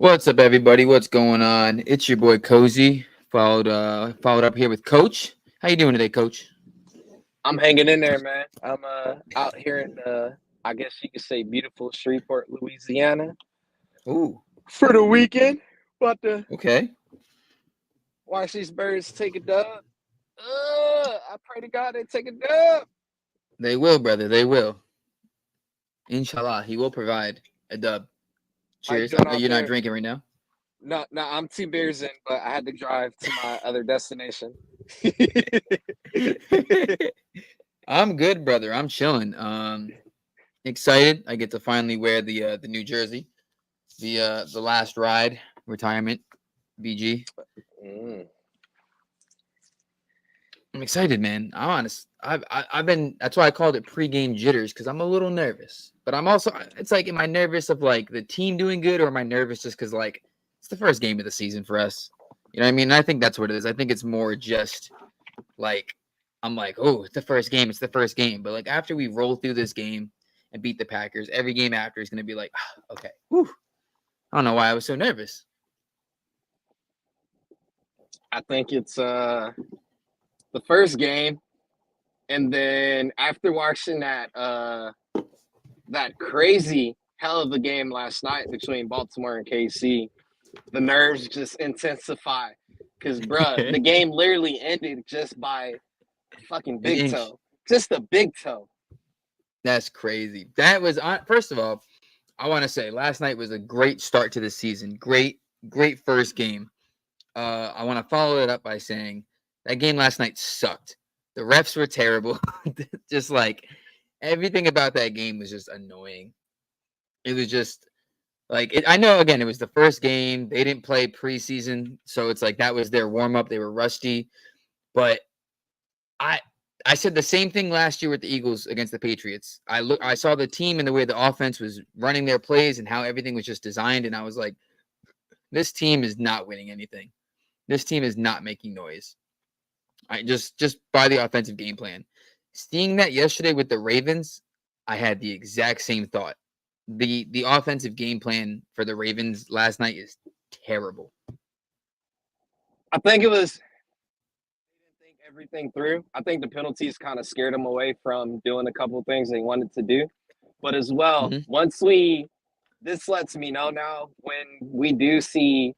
What's up, everybody? What's going on? It's your boy Cozy. Followed up here with Coach. How you doing today, Coach? I'm hanging in there, man. I'm out here in I guess you could say beautiful Shreveport, Louisiana Ooh, for the weekend. About to okay. watch these birds take a dub. I pray to God they take a dub. They will, brother. They will. Inshallah, he will provide a dub. How you Cheers. I doing know out you're not there? drinking right now. No, I'm 2 beers in, but I had to drive to my other destination. I'm good, brother. I'm chilling. Excited. I get to finally wear the New Jersey, the last ride retirement, BG. Mm. I'm excited, man. I'm honest. I've been. That's why I called it pregame jitters because I'm a little nervous. But I'm also. It's like, am I nervous of like the team doing good, or am I nervous just because like it's the first game of the season for us? You know what I mean? I think that's what it is. I think it's more just like I'm like, oh, it's the first game. It's the first game. But like after we roll through this game and beat the Packers, every game after is gonna be like, okay. Whew. I don't know why I was so nervous. I think it's the first game, and then after watching that crazy hell of a game last night between Baltimore and KC, the nerves just intensify. Cause bruh, the game literally ended just by fucking big inch. toe. Just a big toe. That's crazy. That was first of all, I want to say last night was a great start to the season. Great first game. I want to follow it up by saying that game last night sucked. The refs were terrible. Just like everything about that game was just annoying. It was just like I know again it was the first game. They didn't play preseason, so it's like that was their warm up. They were rusty, but I I said the same thing last year with the Eagles against the Patriots. I saw the team and the way the offense was running their plays and how everything was just designed, and I was like, this team is not winning anything. This team is not making noise. I just by the offensive game plan. Seeing that yesterday with the Ravens, I had the exact same thought. The offensive game plan for the Ravens last night is terrible. I think it was they didn't think everything through. I think the penalties kind of scared them away from doing a couple things they wanted to do. But as well, this lets me know now when we do see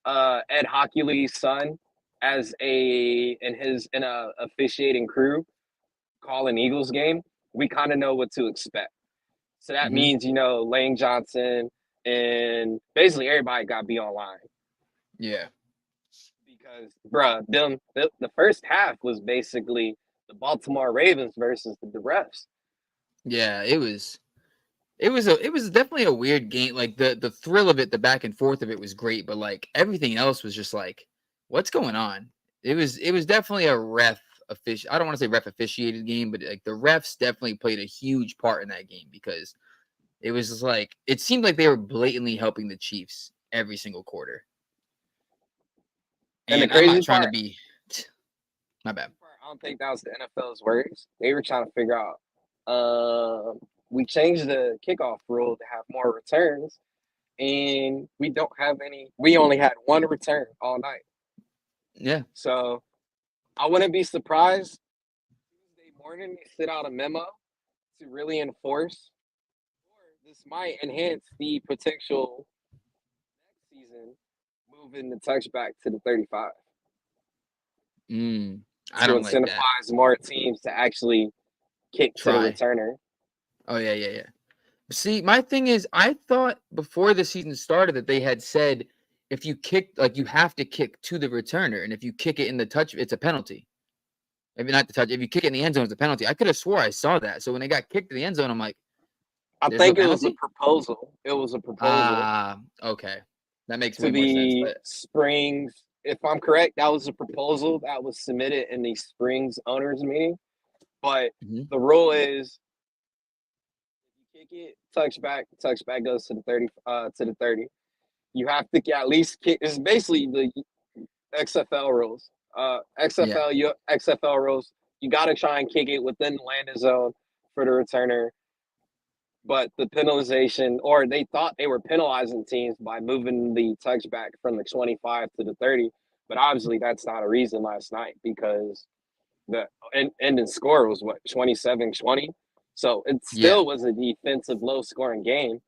Ed Hockley's son as in a officiating crew call an Eagles game, we kind of know what to expect. So that means, Lane Johnson and basically everybody got to be online. Yeah. Because, bruh, the first half was basically the Baltimore Ravens versus the refs. Yeah, it was definitely a weird game. Like the thrill of it, the back and forth of it was great, but like everything else was just like, what's going on? It was definitely a I don't want to say ref officiated game, but like the refs definitely played a huge part in that game because it was just like it seemed like they were blatantly helping the Chiefs every single quarter. And the And I'm not crazy trying to part, be my bad. I don't think that was the NFL's words. They were trying to figure out. We changed the kickoff rule to have more returns, and we don't have any. We only had one return all night. Yeah. So I wouldn't be surprised Tuesday morning they send out a memo to really enforce, or this might enhance the potential next season moving the touchback to the 35 I to don't like that. incentivize more teams to actually kick to the Try. returner. Oh yeah. See, my thing is, I thought before the season started that they had said if you kick, like you have to kick to the returner, and if you kick it in the touch, it's a penalty. Maybe not the touch. If you kick it in the end zone, it's a penalty. I could have swore I saw that. So when they got kicked to the end zone, I'm like, I there's no think it was a penalty. proposal. It was a proposal Ah, okay, that makes to way more sense. the But Springs. If I'm correct, that was a proposal that was submitted in the Springs owners meeting. But mhm. the rule is, if you kick it, touchback goes to the 30. To the 30. You have to at least kick. It's basically the XFL rules. Yeah, XFL rules. You got to try and kick it within the landing zone for the returner. But the penalization, or they thought they were penalizing teams by moving the touchback from the 25 to the 30. But obviously, that's not a reason last night because the ending score was what, 27-20. So it yeah. still was a defensive low scoring game.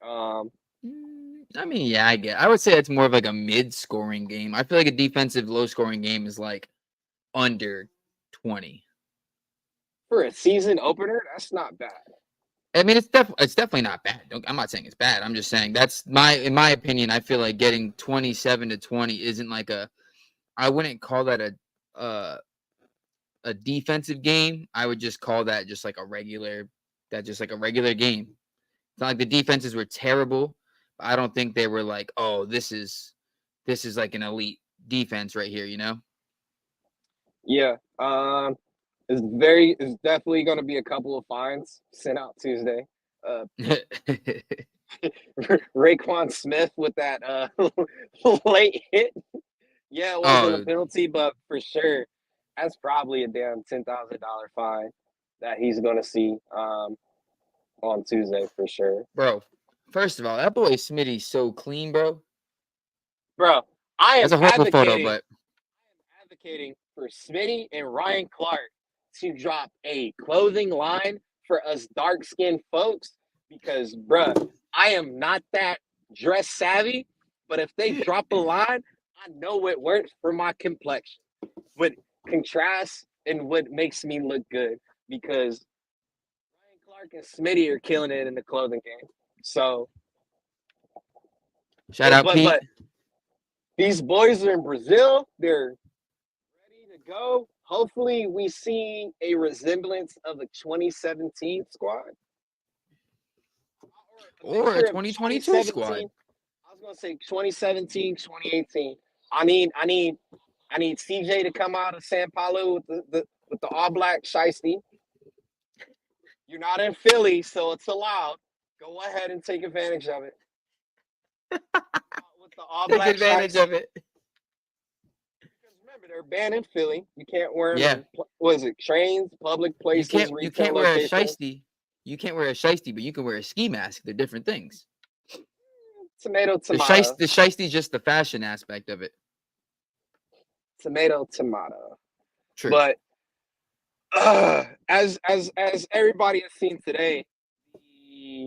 I mean, yeah, I get. I would say it's more of like a mid-scoring game. I feel like a defensive low-scoring game is like under 20. For a season opener, that's not bad. I mean, it's definitely not bad. I'm not saying it's bad. I'm just saying that's in my opinion. I feel like getting 27-20 isn't like I wouldn't call that uh, a defensive game. I would just call that just like a regular game. It's not like the defenses were terrible. I don't think they were like, oh, this is like an elite defense right here. You know? Yeah. It's definitely going to be a couple of fines sent out Tuesday. Raekwon Smith with that late hit. Yeah, it wasn't a Oh, penalty, but for sure, that's probably a damn $10,000 fine that he's going to see on Tuesday for sure. bro. First of all, that boy Smitty's so clean, bro. Bro, I That's am a horrible photo, advocating but for Smitty and Ryan Clark to drop a clothing line for us dark skinned folks because, bruh, I am not that dress savvy, but if they drop a line, I know it works for my complexion. What contrasts and what makes me look good because Ryan Clark and Smitty are killing it in the clothing game. So, shout out Pete. but these boys are in Brazil. They're ready to go. Hopefully, we see a resemblance of a 2017 squad Or a 2022 squad. I was gonna say 2017, 2018. I need CJ to come out of San Paulo with the all black shiesty. You're not in Philly, so it's allowed. Go ahead and take advantage of it. With the all Take black advantage shiesty. of it. Because remember, they're banned in Philly. You can't wear them Yeah. in, what is it, trains, public places, You retail can't wear a locations. shiesty. You can't wear a shiesty, but you can wear a ski mask. They're different things. Tomato, The tomato. shiesty is just the fashion aspect of it. Tomato, tomato. True. But as everybody has seen today, the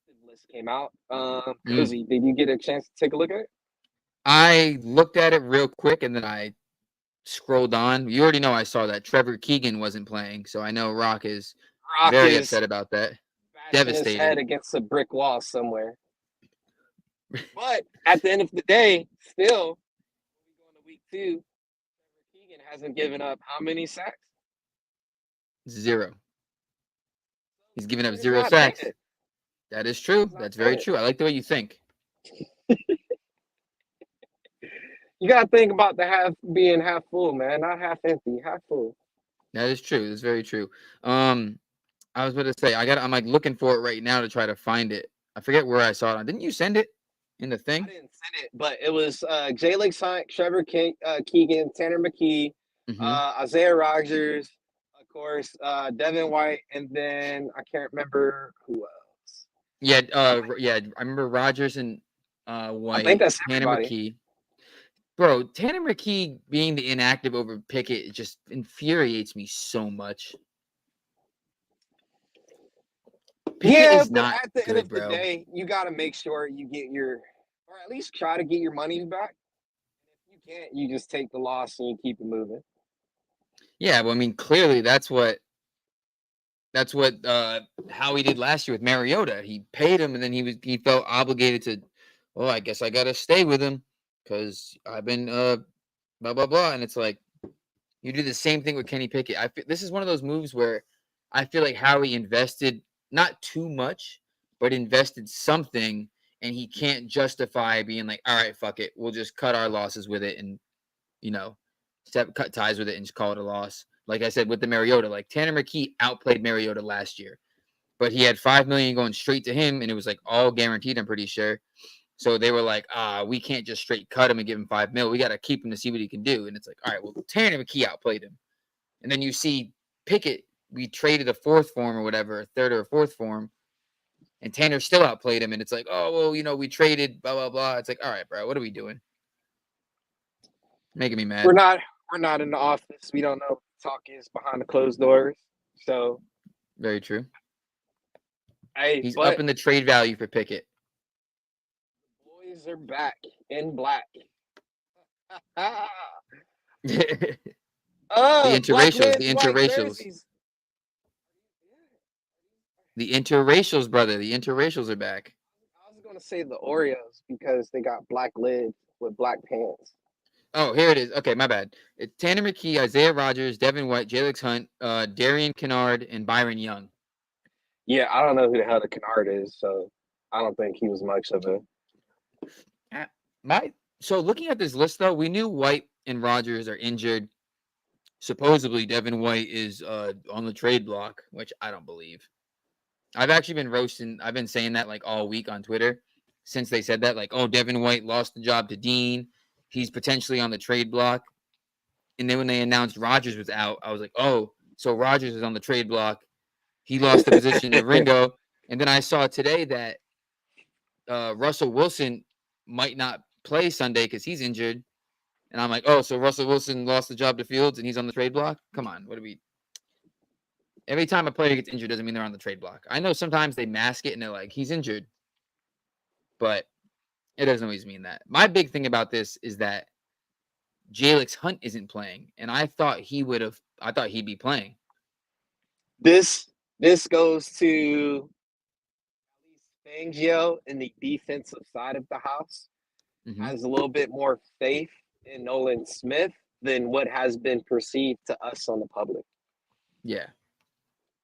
active list came out. Cozy, did you get a chance to take a look at it? I looked at it real quick and then I scrolled on. You already know I saw that Trevor Keegan wasn't playing, so I know Rock is Rock very is upset about that. bashing his Devastated. head against a brick wall somewhere. But at the end of the day, still, we go into week 2. Keegan hasn't given up how many sacks? 0. He's given up Dude is 0 not sacks. tainted. That is true. He's not That's very tainted. true. I like the way you think. You gotta think about the half being half full, man, not half empty, half full. That is true. That's very true. I was about to say I'm like looking for it right now to try to find it. I forget where I saw it on. Didn't you send it in the I thing? didn't send it, but it was Jalen Hunt, Trevor Keegan, Tanner McKee, Mm-hmm. Isaiah Rogers, of course, Devin White, and then I can't remember who else. Yeah, yeah. I remember Rogers and I think White, that's Tanner everybody. McKee. Bro, Tanner McKee being the inactive over Pickett just infuriates me so much. Pickett is but not at the end good, of the bro. day, you got to make sure you get your, or at least try to get your money back. If you can't, you just take the loss and you keep it moving. Yeah, well, I mean, clearly that's what how he did last year with Mariota. He paid him, and then he felt obligated to. Well, I guess I gotta stay with him because I've been blah blah blah, and it's like you do the same thing with Kenny Pickett. This is one of those moves where I feel like Howie invested not too much, but invested something, and he can't justify being like, all right, fuck it, we'll just cut our losses with it, and you know, cut ties with it and just call it a loss. Like I said with the Mariota, like Tanner McKee outplayed Mariota last year, but he had $5 million going straight to him, and it was like all guaranteed. I'm pretty sure. So they were like, we can't just straight cut him and give him $5 million. We got to keep him to see what he can do. And it's like, all right, well, Tanner McKee outplayed him. And then you see Pickett, we traded a fourth form or whatever, a third or a fourth form, and Tanner still outplayed him. And it's like, oh, well, we traded, blah, blah, blah. It's like, all right, bro, what are we doing? Making me mad. We're not in the office. We don't know what the talk is behind the closed doors. So very true. Hey, he's up in the trade value for Pickett. The boys are back in black. The interracials. The interracials, brother. The interracials are back. I was going to say the Oreos because they got black lids with black pants. Oh, here it is. Okay, my bad. It's Tanner McKee, Isaiah Rogers, Devin White, Jalen Hunt, Darian Kennard, and Byron Young. Yeah, I don't know who the hell the Kennard is, so I don't think he was much of a. So looking at this list, though, we knew White and Rogers are injured. Supposedly, Devin White is on the trade block, which I don't believe. I've actually been roasting. I've been saying that like all week on Twitter since they said that. Like, oh, Devin White lost the job to Dean. He's potentially on the trade block. And then when they announced Rogers was out, I was like, oh, so Rogers is on the trade block. He lost the position to Ringo. And then I saw today that Russell Wilson might not play Sunday because he's injured. And I'm like, oh, so Russell Wilson lost the job to Fields and he's on the trade block? Come on. What are we? Every time a player gets injured doesn't mean they're on the trade block. I know sometimes they mask it and they're like, he's injured. But it doesn't always mean that. My big thing about this is that Jalen Hunt isn't playing. And I thought he'd be playing. This goes to Fangio in the defensive side of the house. Mm-hmm. Has a little bit more faith in Nolan Smith than what has been perceived to us on the public. Yeah.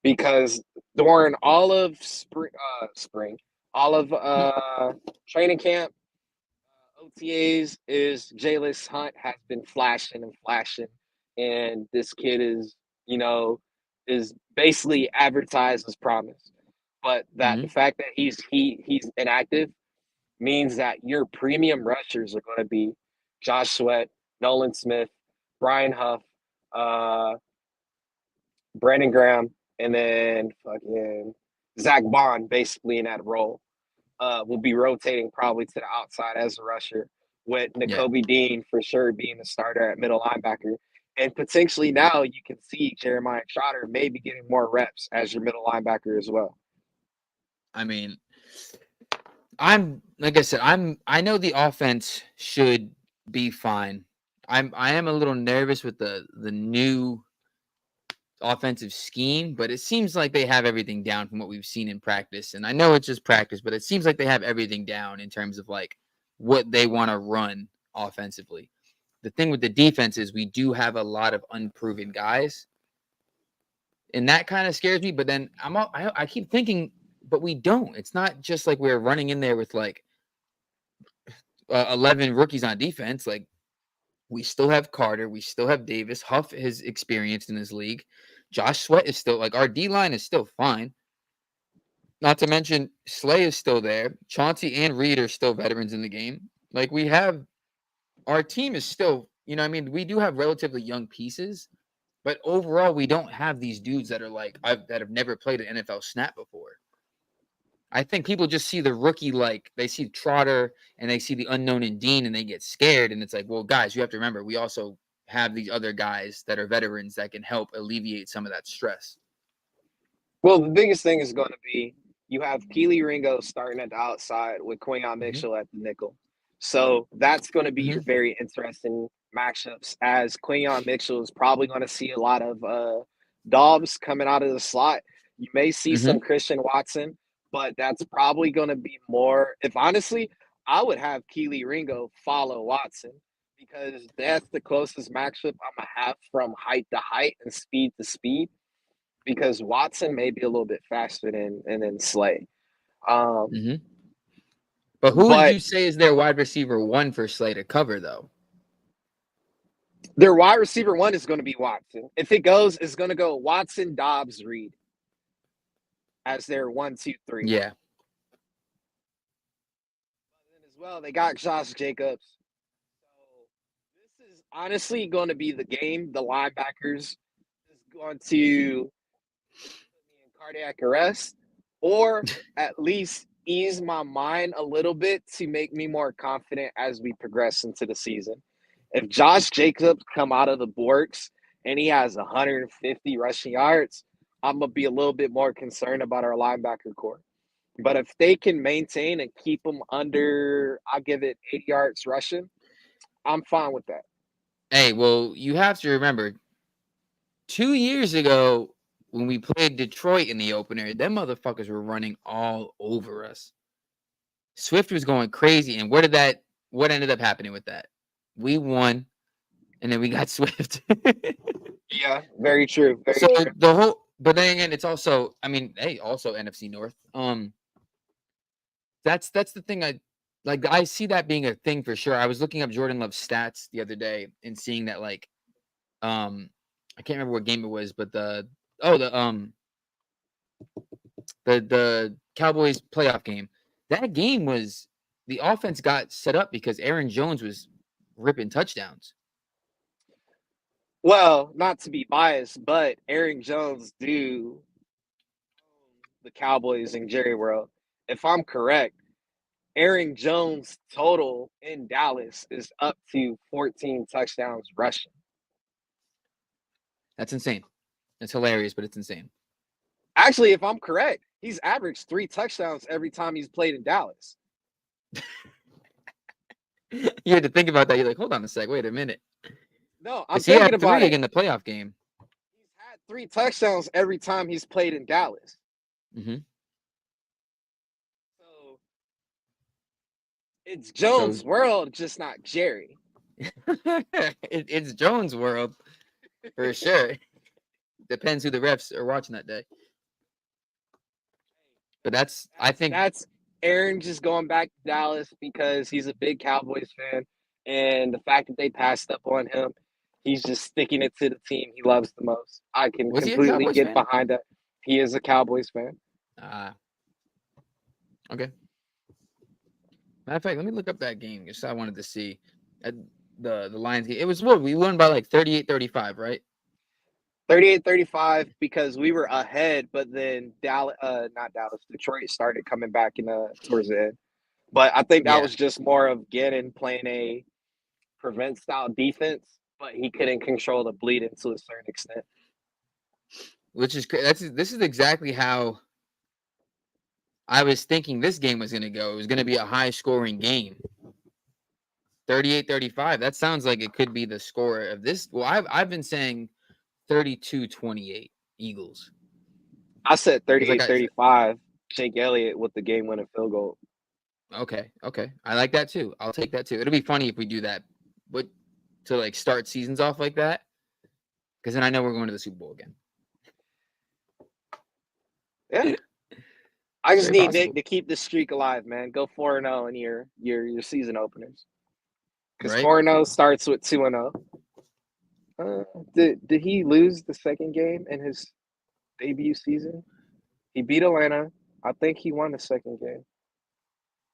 Because during all of training camp, OTAs is Jalen Hunt has been flashing, and this kid is basically advertised as promise. But that the fact that he's inactive means that your premium rushers are going to be Josh Sweat, Nolan Smith, Brian Huff, Brandon Graham, and then fucking Zach Bond, basically in that role. Will be rotating probably to the outside as a rusher, with Nakobe Dean for sure being the starter at middle linebacker. And potentially now you can see Jeremiah Trotter maybe getting more reps as your middle linebacker as well. I mean, I know the offense should be fine. I am a little nervous with the new offensive scheme, but it seems like they have everything down from what we've seen in practice. And I know it's just practice, but it seems like they have everything down in terms of like what they want to run offensively. The thing with the defense is we do have a lot of unproven guys, and that kind of scares me. But then I keep thinking, but we don't. It's not just like we're running in there with like 11 rookies on defense. Like, we still have Carter. We still have Davis. Huff is experienced in this league. Josh Sweat is still like, our D line is still fine. Not to mention Slay is still there. Chauncey and Reed are still veterans in the game. Like, we have, our team is still, you know what I mean? We do have relatively young pieces, but overall we don't have these dudes that are like, that have never played an NFL snap before. I think people just see the rookie, like they see Trotter and they see the unknown in Dean and they get scared. And it's like, well, guys, you have to remember, we also have these other guys that are veterans that can help alleviate some of that stress. Well, the biggest thing is going to be you have Keely Ringo starting at the outside with Quinyon Mitchell at the nickel. So that's going to be your very interesting matchups, as Quinyon Mitchell is probably going to see a lot of Dobbs coming out of the slot. You may see some Christian Watson, but that's probably going to be more. If honestly, I would have Keely Ringo follow Watson, because that's the closest matchup I'm going to have from height to height and speed to speed, because Watson may be a little bit faster than Slay. But who would you say is their wide receiver one for Slay to cover, though? Their wide receiver one is going to be Watson. If it goes, it's going to go Watson, Dobbs, Reed as their 1, 2, 3. Yeah. As well, they got Josh Jacobs. So this is honestly going to be the game. The linebackers is going to put me in cardiac arrest, or at least ease my mind a little bit to make me more confident as we progress into the season. If Josh Jacobs come out of the Borks and he has 150 rushing yards, I'm going to be a little bit more concerned about our linebacker core. But if they can maintain and keep them under, I'll give it 80 yards rushing, I'm fine with that. Hey, well, you have to remember, 2 years ago when we played Detroit in the opener, them motherfuckers were running all over us. Swift was going crazy, and what ended up happening with that? We won, and then we got Swift. Yeah, very true. Very true. But then again, it's also, I mean, hey, also NFC North. That's the thing. I see that being a thing for sure. I was looking up Jordan Love's stats the other day and seeing that, like, I can't remember what game it was, but the Cowboys playoff game. That game was, the offense got set up because Aaron Jones was ripping touchdowns. Well, not to be biased, but Aaron Jones do the Cowboys in Jerry World. If I'm correct, Aaron Jones total in Dallas is up to 14 touchdowns rushing. That's insane. It's hilarious, but it's insane. Actually, if I'm correct, he's averaged 3 touchdowns every time he's played in Dallas. You had to think about that. You're like, hold on a sec. Wait a minute. No, I'm thinking about it. In the playoff game. He's had 3 touchdowns every time he's played in Dallas. Mm-hmm. So it's Jones' world, just not Jerry. It's Jones' world for sure. Depends who the refs are watching that day. But I think that's Aaron just going back to Dallas because he's a big Cowboys fan, and the fact that they passed up on him, he's just sticking it to the team he loves the most. I can completely get behind that. He is a Cowboys fan. Okay. Matter of fact, let me look up that game because I wanted to see the Lions game. It was what we won by like 38-35, right? 38-35 because we were ahead, but then Detroit started coming back towards the end. But I think that was just more of Gannon playing a prevent style defense, but he couldn't control the bleeding to a certain extent. Which is this is exactly how I was thinking this game was going to go. It was going to be a high scoring game. 38-35. That sounds like it could be the score of this. Well, I've been saying 32-28 Eagles. I said 'Cause 38-35. Jake Elliott with the game-winning field goal. Okay. I like that too. I'll take that too. It'll be funny if we do that, but to like start seasons off like that, because then I know we're going to the Super Bowl again. Yeah. I just Very need possible. Nick to keep the streak alive, man. Go 4-0 in your season openers. Because Right? 4-0 starts with 2-0. Did he lose the second game in his debut season? He beat Atlanta. I think he won the second game.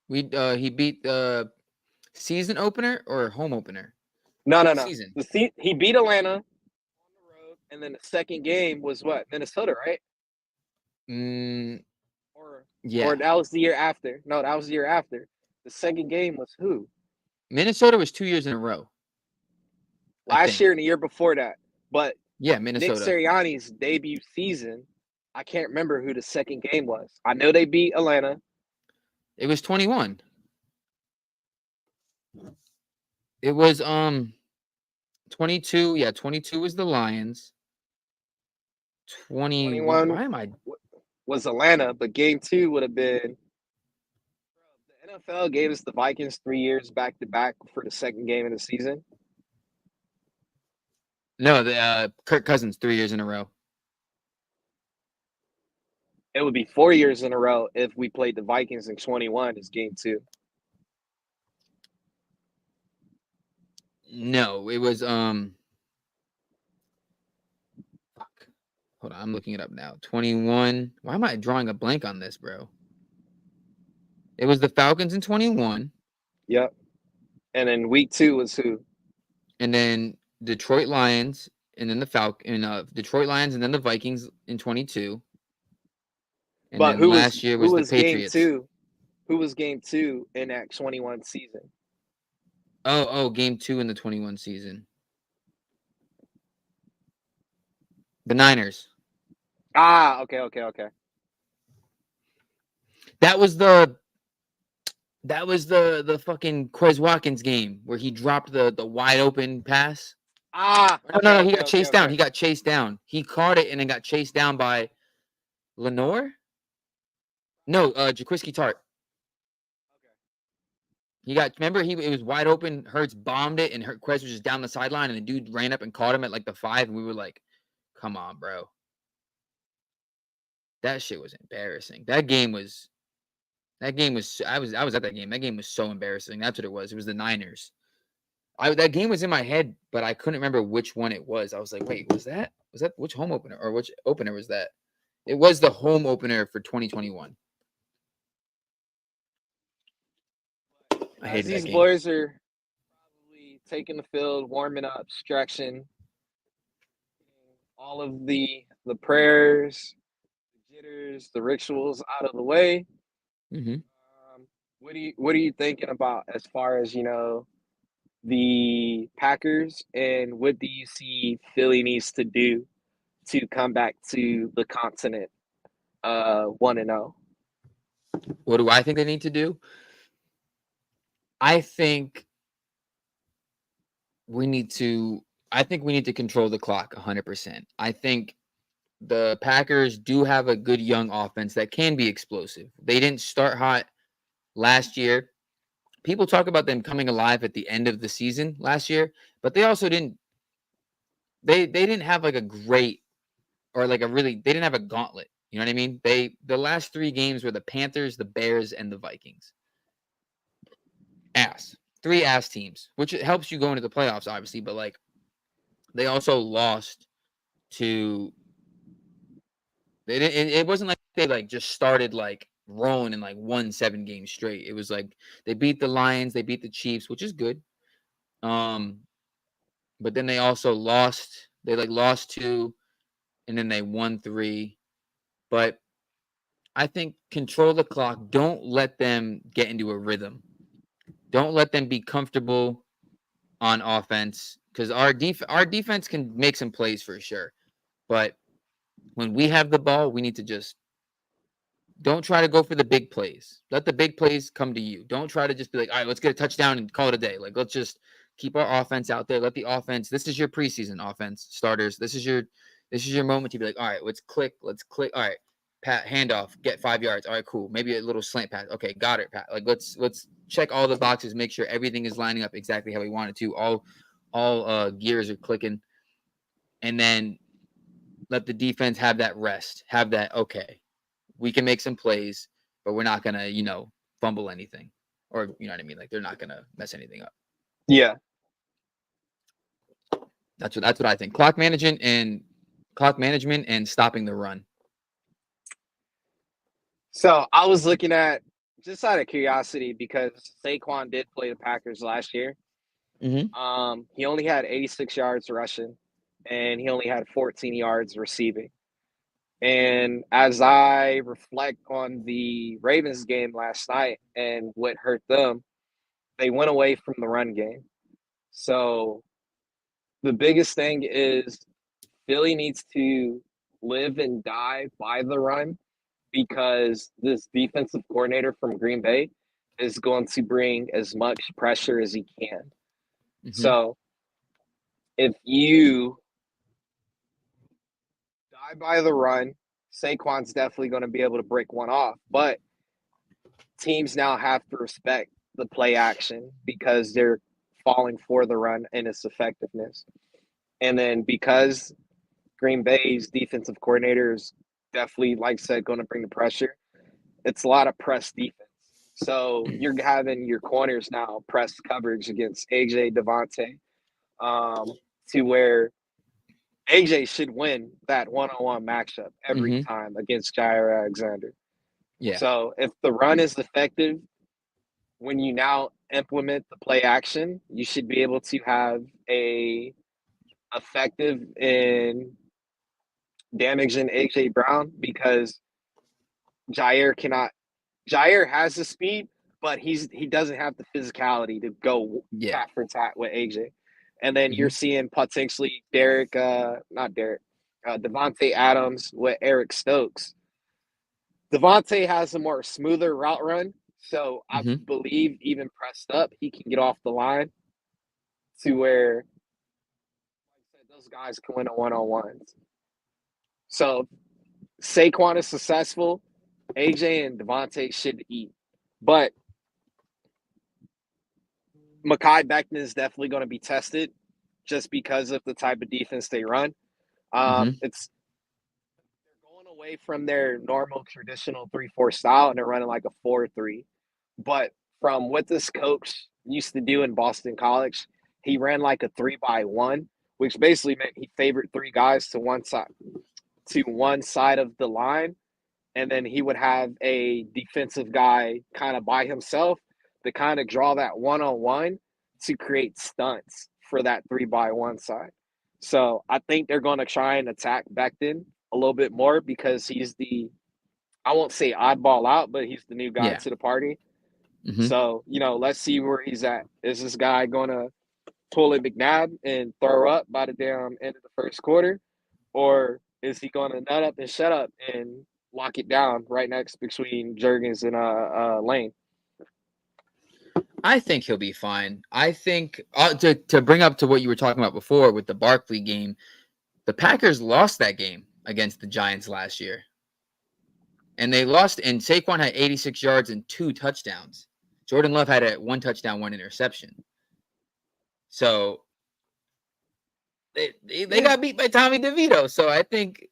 He beat the season opener or home opener? No. Season. He beat Atlanta on the road, and then the second game was what? Minnesota, right? Or Yeah. that was the year after. No, that was the year after. The second game was who? Minnesota was 2 years in a row. Last year and the year before that. But yeah, Nick Minnesota. Sirianni's debut season, I can't remember who the second game was. I know they beat Atlanta. It was 21. It was 22. Yeah, 22 was the Lions. 21. Why am I? Was Atlanta, but game 2 would have been. The NFL gave us the Vikings 3 years back to back for the second game of the season. No, the Kirk Cousins 3 years in a row. It would be 4 years in a row if we played the Vikings in 21 as game 2. No, it was Fuck. Hold on, I'm looking it up now. 21. Why am I drawing a blank on this, bro? It was the Falcons in 21. Yep. And then week 2 was who? And then Detroit Lions, and then the Detroit Lions, and then the Vikings in 22. And but then last year was the Patriots. Game 2? Who was game 2 in that 21 season? Game 2 in the 21 season. The Niners. Okay. That was the fucking Quez Watkins game where he dropped the wide open pass. No, he got chased down. He got chased down. He caught it and then got chased down by Lenore? No, Jaquiski Tart. He got, remember, it was wide open. Hurts bombed it, and Quez was just down the sideline, and the dude ran up and caught him at like the 5, and we were like, come on, bro. That shit was embarrassing. I was at that game. That game was so embarrassing. That's what it was. It was the Niners. That game was in my head, but I couldn't remember which one it was. I was like, wait, was that which home opener or which opener was that? It was the home opener for 2021. I hated these that game. boys are probably taking the field, warming up, stretching, all of the prayers, the jitters, the rituals out of the way. Mm-hmm. What are you thinking about as far as the Packers, and what do you see Philly needs to do to come back to the continent 1-0? What do I think they need to do? I think we need to control the clock 100%. I think the Packers do have a good young offense that can be explosive. They didn't start hot last year. People talk about them coming alive at the end of the season last year, but they also didn't. They didn't have like a great or like a really. They didn't have a gauntlet. You know what I mean? The last 3 games were the Panthers, the Bears, and the Vikings. 3 ass teams, which helps you go into the playoffs, obviously. But like, they also lost to. It wasn't like they like just started like rolling and like won 7 games straight. It was like they beat the Lions, they beat the Chiefs, which is good. But then they also lost. They like lost 2, and then they won 3. But I think control the clock. Don't let them get into a rhythm. Don't let them be comfortable on offense, because our defense can make some plays for sure. But when we have the ball, we need to just don't try to go for the big plays. Let the big plays come to you. Don't try to just be like, all right, let's get a touchdown and call it a day. Like, let's just Keep our offense out there. Let the offense. This is your preseason offense starters. This is your moment to be like, all right, let's click. All right, pat handoff, get 5 yards. All right, cool. Maybe a little slant pass. Okay, got it, Pat. Like let's check all the boxes, make sure everything is lining up exactly how we want it to. All gears are clicking, and then let the defense have that rest. Have that, okay, we can make some plays, but we're not gonna, fumble anything, or you know what I mean. Like they're not gonna mess anything up. Yeah. That's what I think. Clock management and stopping the run. So I was looking at, just out of curiosity, because Saquon did play the Packers last year. Mm-hmm. He only had 86 yards rushing, and he only had 14 yards receiving. And as I reflect on the Ravens game last night and what hurt them, they went away from the run game. So the biggest thing is Philly needs to live and die by the run, because this defensive coordinator from Green Bay is going to bring as much pressure as he can. Mm-hmm. So if you die by the run, Saquon's definitely going to be able to break one off. But teams now have to respect the play action because they're falling for the run and its effectiveness. And then because Green Bay's defensive coordinator is definitely, like I said, going to bring the pressure, it's a lot of press defense. So you're having your corners now press coverage against AJ, Devontae, to where AJ should win that one-on-one matchup every time against Jair Alexander. Yeah. So if the run is effective, when you now implement the play action, you should be able to have a effective in damaging AJ Brown, because Jair has the speed, but he doesn't have the physicality to go tat for tat with AJ. And then you're seeing potentially Devontae Adams with Eric Stokes. Devontae has a more smoother route run, so I believe even pressed up, he can get off the line to where, like I said, those guys can win a one-on-ones. So Saquon is successful, AJ and Devontae should eat. But Mekhi Becton is definitely going to be tested just because of the type of defense they run. It's they're going away from their normal traditional 3-4 style, and they're running like a 4-3. But from what this coach used to do in Boston College, he ran like a 3-by-1, which basically meant he favored three guys to one side of the line, and then he would have a defensive guy kind of by himself to kind of draw that one-on-one to create stunts for that 3-by-1 side. So I think they're going to try and attack Becton a little bit more, because he's I won't say oddball out, but he's the new guy to the party. So, let's see where he's at. Is this guy going to pull a McNabb and throw up by the damn end of the first quarter? Or is he going to nut up and shut up and lock it down right next between Jurgens and Lane? I think he'll be fine. I think to bring up to what you were talking about before with the Barkley game, the Packers lost that game against the Giants last year. And they lost, and Saquon had 86 yards and 2 touchdowns. Jordan Love had 1 touchdown, 1 interception. So they got beat by Tommy DeVito. So I think.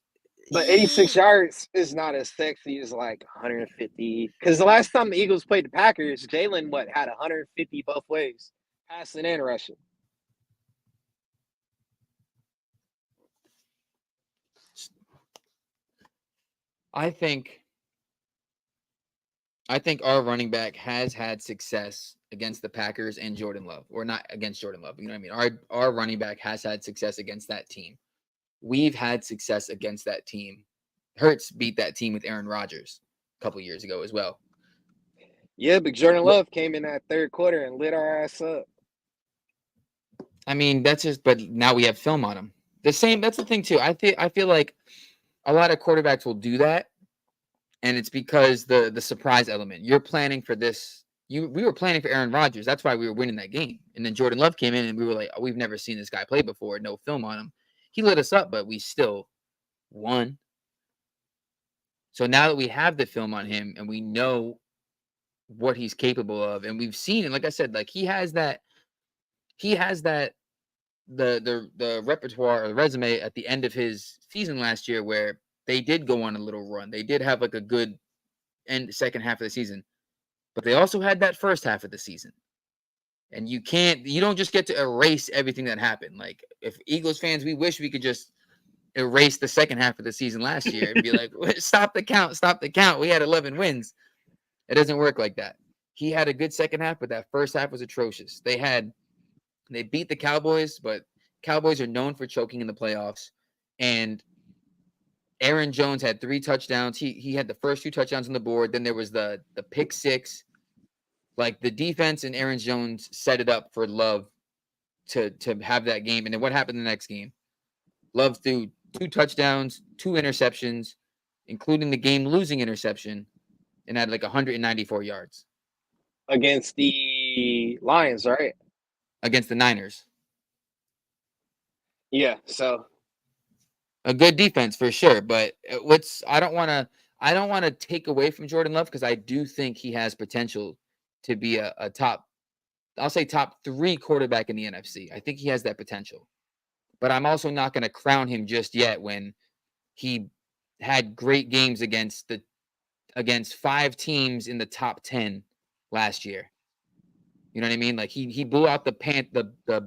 But 86 yards is not as sexy as like 150. Because the last time the Eagles played the Packers, Jalen had 150 both ways, passing and rushing. I think our running back has had success against the Packers and Jordan Love, or not against Jordan Love. You know what I mean? Our running back has had success against that team. We've had success against that team. Hurts beat that team with Aaron Rodgers a couple years ago as well. Yeah, but Jordan Love came in that third quarter and lit our ass up. I mean, but now we have film on him. That's the thing too. I feel like a lot of quarterbacks will do that, and it's because the surprise element. You're planning for this we were planning for Aaron Rodgers. That's why we were winning that game. And then Jordan Love came in and we were like, oh, we've never seen this guy play before. No film on him. He lit us up, but we still won. So now that we have the film on him and we know what he's capable of, and we've seen it, like I said, like he has that the repertoire or the resume at the end of his season last year where they did go on a little run. They did have like a good second half of the season, but they also had that first half of the season. And you don't just get to erase everything that happened. Like if Eagles fans, we wish we could just erase the second half of the season last year and be like, stop the count. We had 11 wins. It doesn't work like that. He had a good second half, but that first half was atrocious. They beat the Cowboys, but Cowboys are known for choking in the playoffs. And Aaron Jones had 3 touchdowns. He had the first 2 touchdowns on the board. Then there was the pick 6. Like the defense and Aaron Jones set it up for Love to have that game. And then what happened in the next game? Love threw 2 touchdowns, 2 interceptions, including the game-losing interception, and had like 194 yards. Against the Lions, right? Against the Niners. Yeah, so a good defense for sure, but I don't want to take away from Jordan Love because I do think he has potential to be a top 3 quarterback in the NFC. I think he has that potential. But I'm also not going to crown him just yet when he had great games against 5 teams in the top 10 last year. You know what I mean? Like he blew out the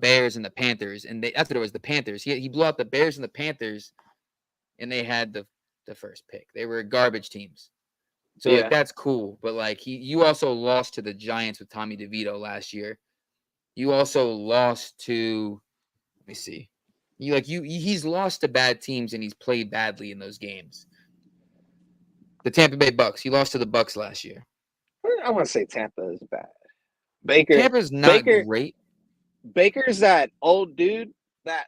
Bears and the Panthers, and that's what it was, the Panthers. He blew out the Bears and the Panthers, and they had the first pick. They were garbage teams. So yeah. like that's cool, but like you also lost to the Giants with Tommy DeVito last year. You also lost to, let me see. He's lost to bad teams and he's played badly in those games. The Tampa Bay Bucks. He lost to the Bucks last year. I want to say Tampa is bad. Tampa's not great. Baker's that old dude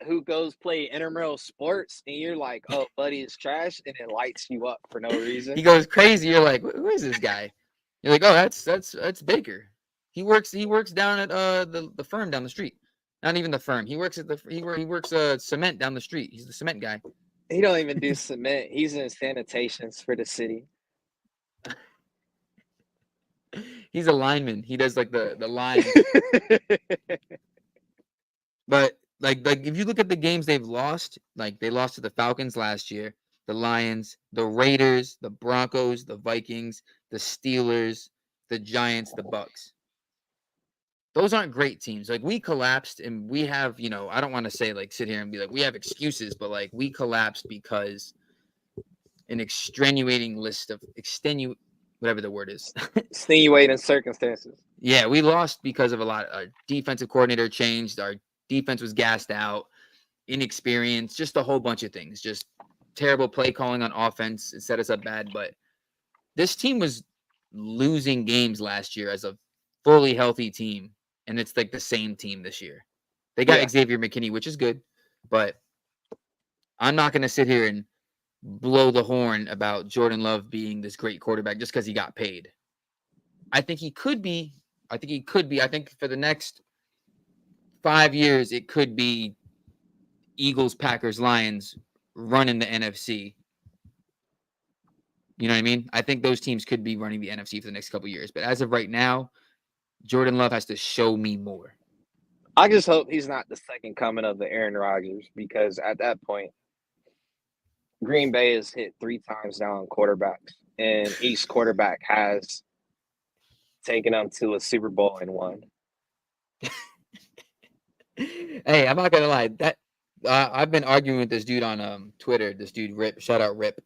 who goes play intramural sports, and you're like, "Oh, buddy, is trash," and it lights you up for no reason. He goes crazy. You're like, "Who is this guy?" You're like, "Oh, that's Baker." He works down at the firm down the street. Not even the firm. He works at he works cement down the street. He's the cement guy. He don't even do cement. He's in sanitations for the city. He's a lineman. He does like the line. But like if you look at the games they've lost, like they lost to the Falcons last year, the Lions, the Raiders, the Broncos, the Vikings, the Steelers, the Giants, the Bucks. Those aren't great teams. Like we collapsed, and we have, I don't want to say like sit here and be like we have excuses, but like we collapsed because an extenuating list of whatever the word is. Extenuating circumstances. Yeah, we lost because of a lot. Our defensive coordinator changed. Our defense was gassed out, inexperience, just a whole bunch of things. Just terrible play calling on offense. It set us up bad. But this team was losing games last year as a fully healthy team, and it's like the same team this year. They got Xavier McKinney, which is good, but I'm not going to sit here and blow the horn about Jordan Love being this great quarterback just because he got paid. I think he could be. I think for the next 5 years, it could be Eagles, Packers, Lions running the NFC. You know what I mean? I think those teams could be running the NFC for the next couple of years. But as of right now, Jordan Love has to show me more. I just hope he's not the second coming of the Aaron Rodgers, because at that point, Green Bay has hit 3 times now on quarterbacks, and each quarterback has taken them to a Super Bowl and won. Hey, I'm not gonna lie. That I've been arguing with this dude on Twitter. This dude Rip, shout out Rip.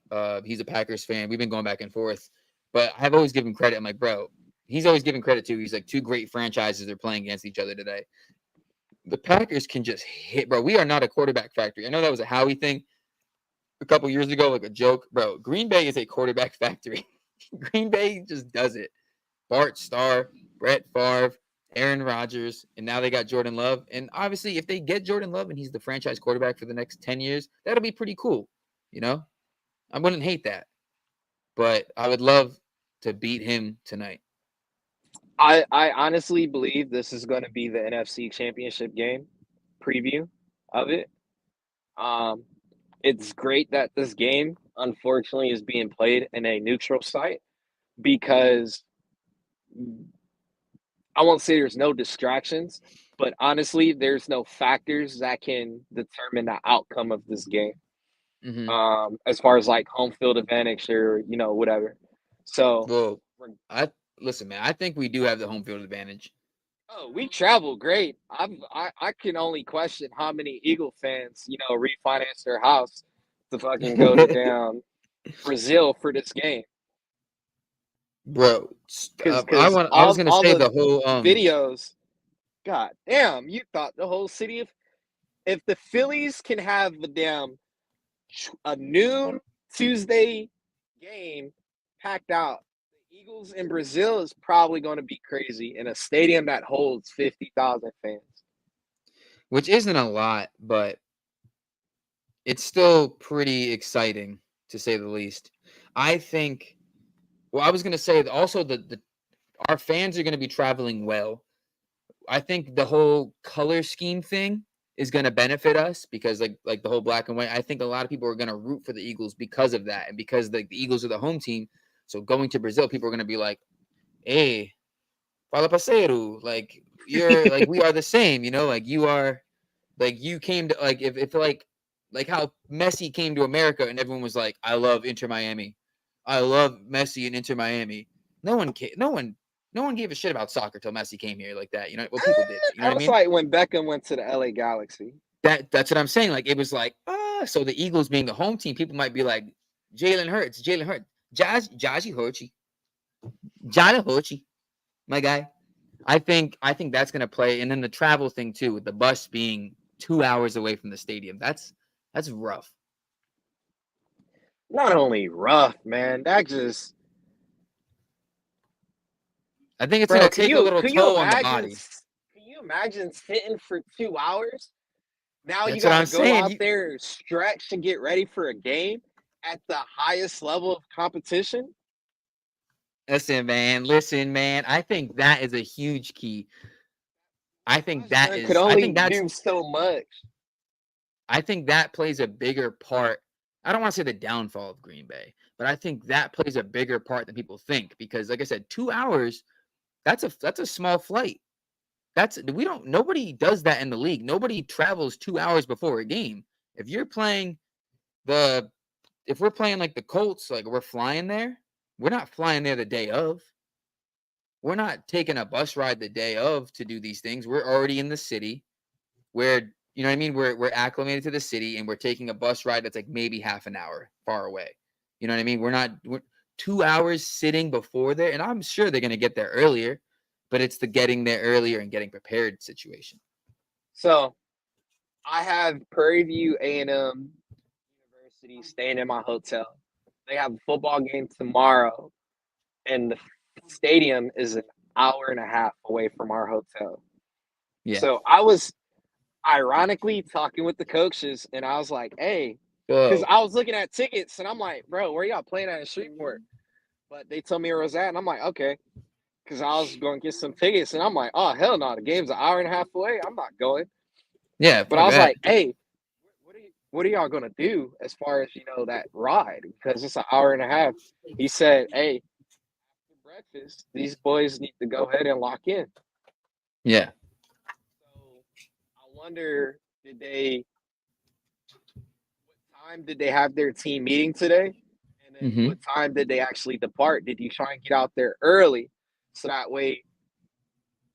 He's a Packers fan. We've been going back and forth, but I've always given credit. I'm like, bro, he's always giving credit to. He's like, 2 great franchises are playing against each other today. The Packers can just hit, bro. We are not a quarterback factory. I know that was a Howie thing a couple years ago, like a joke, bro. Green Bay is a quarterback factory. Green Bay just does it. Bart Starr, Brett Favre, Aaron Rodgers, and now they got Jordan Love. And obviously, if they get Jordan Love and he's the franchise quarterback for the next 10 years, that'll be pretty cool. I wouldn't hate that. But I would love to beat him tonight. I honestly believe this is going to be the NFC Championship game preview of it. Um, it's great that this game, unfortunately, is being played in a neutral site because I won't say there's no distractions, but honestly, there's no factors that can determine the outcome of this game. Hmm. As far as like home field advantage or whatever. So, Well, I listen, man. I think we do have the home field advantage. oh, we travel great. I can only question how many Eagle fans refinance their house to fucking go to damn Brazil for this game Bro, because I was all gonna all say the the whole videos. God damn, you thought the whole city of if the Phillies can have the damn a noon Tuesday game packed out. The Eagles in Brazil is probably going to be crazy in a stadium that holds 50,000 fans. which isn't a lot, but it's still pretty exciting to say the least. I think. Well, I was gonna say also the our fans are gonna be traveling well. I think the whole color scheme thing is going to benefit us because like the whole black and white. I think a lot of people are going to root for the Eagles because of that and because the Eagles are the home team. So going to Brazil, people are going to be like, "Hey, fala parceiro, like you're like we are the same, like you are like you came to like if like how Messi came to America and everyone was like, I love Inter Miami. I love Messi and Inter Miami. No one gave a shit about soccer till Messi came here like that. Well, people did. You know what That I was mean? like when Beckham went to the LA Galaxy. That's what I'm saying. Like it was like, so the Eagles being the home team, people might be like, Jalen Hurts, Jaji Hochi, Jalen Hochi, my guy. I think that's gonna play, and then the travel thing too, with the bus being 2 hours away from the stadium. That's rough. Not only rough, man. That just, I think it's gonna bro. take a little toll on the body. Can you imagine sitting for 2 hours? Now you That's what got I'm to go saying. out there, stretch, and get ready for a game at the highest level of competition. Listen, man. I think that is a huge key. I think Josh that Allen could is. I only think that's. do so much. I think that plays a bigger part. I don't want to say the downfall of Green Bay, but I think that plays a bigger part than people think because, like I said, 2 hours. That's a small flight. That's we don't. Nobody does that in the league. Nobody travels 2 hours before a game. If you're playing the, if we're playing like the Colts, like we're flying there. We're not flying there the day of. We're not taking a bus ride the day of to do these things. We're already in the city. Where you know what I mean? We're acclimated to the city and we're taking a bus ride that's like maybe half an hour far away. You know what I mean? We're 2 hours sitting before there, and I'm sure they're gonna get there earlier, but it's the getting there earlier and getting prepared situation. So I have Prairie View A&M University staying in my hotel. They have a football game tomorrow, and the stadium is an hour and a half away from our hotel. Yeah. So I was ironically talking with the coaches, and I was like, "Hey," because Whoa. I was looking at tickets, and I'm like, "Bro, where y'all playing at in Shreveport?" But they told me where it was at, and I'm like, "Okay," because I was going to get some tickets, and I'm like, "Oh hell no, the game's an hour and a half away. I'm not going." Yeah. But I Fuck was that. like, "Hey, what are y'all gonna do as far as that ride? Because it's an hour and a half." He said, "Hey, after breakfast, these boys need to go ahead and lock in." Yeah. So I wonder, what time did they have their team meeting today? And then Mm-hmm. what time did they actually depart? Did you try and get out there early so that way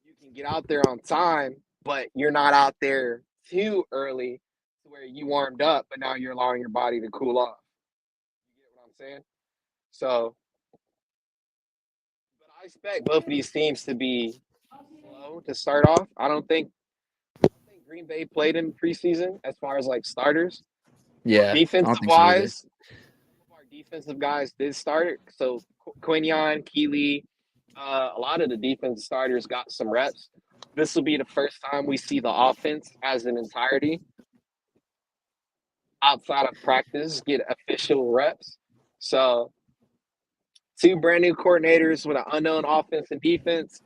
you can get out there on time, but you're not out there too early to where you warmed up, but now you're allowing your body to cool off? You get what I'm saying? So, but I expect both of these teams to be slow to start off. I don't think Green Bay played in preseason as far as like starters. Yeah. I don't Defensive think so either. wise, some of our defensive guys did start it. So Quinion, Keeley, a lot of the defensive starters got some reps. This will be the first time we see the offense as an entirety outside of practice get official reps. So two brand new coordinators with an unknown offense and defense.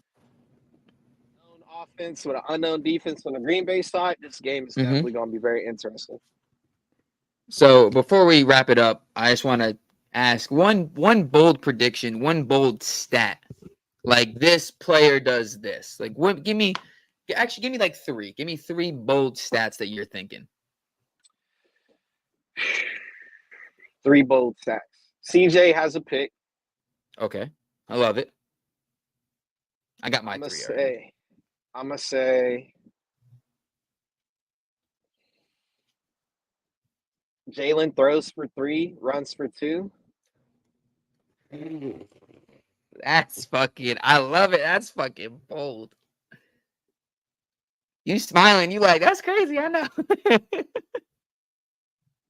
offense with an unknown defense on the Green Bay side, this game is definitely going to be very interesting. So before we wrap it up, I just want to ask one bold prediction, one bold stat. Like this player does this. Like what? Give me like three. Give me three bold stats that you're thinking. Three bold stats. CJ has a pick. Okay, I love it. I got my three already. I'm gonna say Jalen throws for 3, runs for 2. That's fucking. I love it. That's fucking bold. You smiling? You like that's crazy? I know.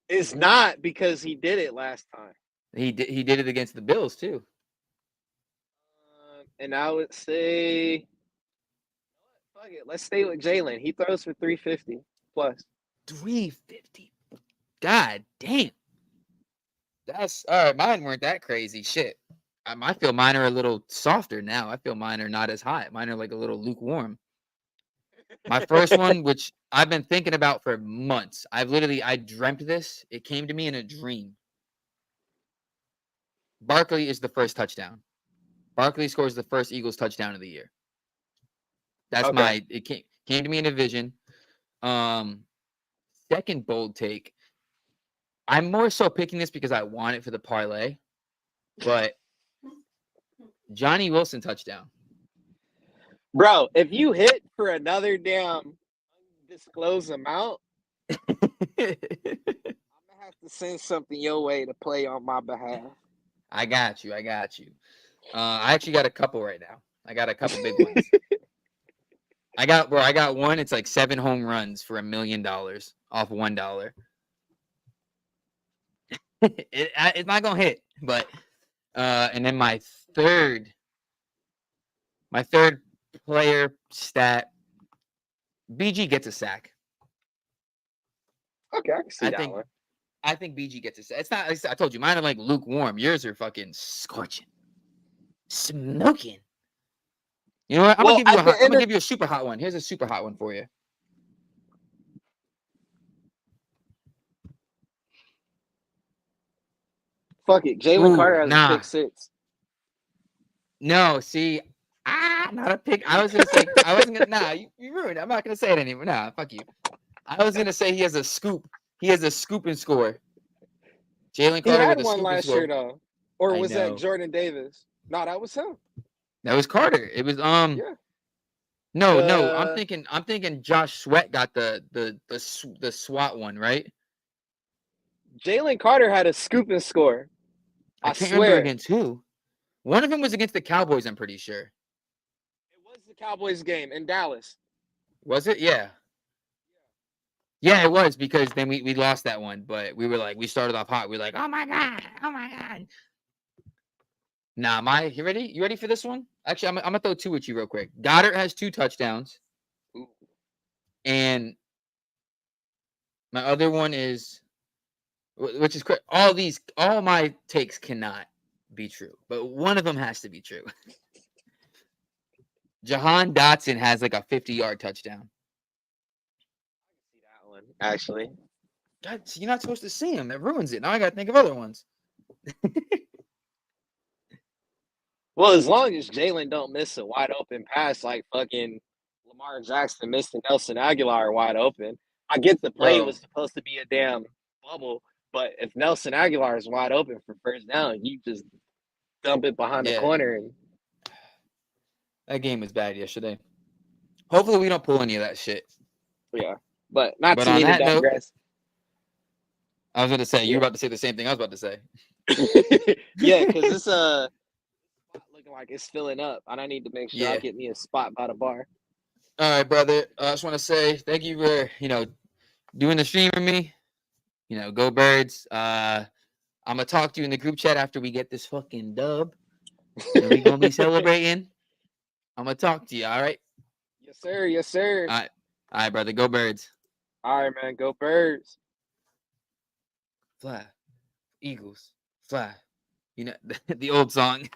It's not because he did it last time. He did it against the Bills too. And I would say, fuck it. Let's stay with Jalen. He throws for 350 plus. 350. God damn. That's all right. Mine weren't that crazy. Shit. I feel mine are a little softer now. I feel mine are not as high. Mine are like a little lukewarm. My first one, which I've been thinking about for months. I dreamt this. It came to me in a dream. Barkley is the first touchdown. Barkley scores the first Eagles touchdown of the year. That's okay. It came to me in a vision. Second bold take. I'm more so picking this because I want it for the parlay, but Johnny Wilson touchdown. Bro, if you hit for another damn undisclosed amount, I'm gonna have to send something your way to play on my behalf. I got you. I actually got a couple right now. I got a couple big ones. I got one. It's like 7 home runs for $1 million off $1. It's not gonna hit, but and then my third player stat, BG gets a sack. Okay, I can see that one. I think BG gets a sack. It's not. I told you, mine are like lukewarm. Yours are fucking scorching, smoking. You know what? I'm gonna give you a super hot one. Here's a super hot one for you. Fuck it. Jalen Carter has a pick 6. No, see, not a pick. I was gonna say I wasn't gonna. You ruined it. I'm not gonna say it anymore. Nah, fuck you. I was gonna say he has a scoop. He has a scoop and score. Jalen Carter with a scoop last and score. Year though, or was that Jordan Davis? No, that was him. That was Carter. It was Yeah. No. I'm thinking Josh Sweat got the SWAT one, right? Jalen Carter had a scoop and score. I can't remember against who. One of them was against the Cowboys, I'm pretty sure. It was the Cowboys game in Dallas. Was it? Yeah. Yeah, it was because then we lost that one, but we were like, we started off hot. We were like, oh my God. Nah, you ready? You ready for this one? Actually, I'm gonna throw two at you real quick. Goddard has 2 touchdowns. Ooh. And my other one is, which is all my takes cannot be true, but one of them has to be true. Jahan Dotson has like a 50-yard touchdown. I can see that one, actually. God, you're not supposed to see him. That ruins it. Now I gotta think of other ones. Well, as long as Jalen don't miss a wide open pass like fucking Lamar Jackson missed a Nelson Aguilar wide open. I get the play was supposed to be a damn bubble, but if Nelson Aguilar is wide open for first down, you just dump it behind the corner. And that game was bad yesterday. Hopefully we don't pull any of that shit. Yeah, but not to me to digress. I was going to say, you were about to say the same thing I was about to say. Yeah, because it's looking like it's filling up, and I need to make sure I get me a spot by the bar. All right, brother. I just want to say thank you for, doing the stream for me. Go Birds. I'm going to talk to you in the group chat after we get this fucking dub. And we're going to be celebrating. I'm going to talk to you, all right? Yes, sir. Yes, sir. All right, brother. Go Birds. All right, man. Go Birds. Fly. Eagles. Fly. The old song.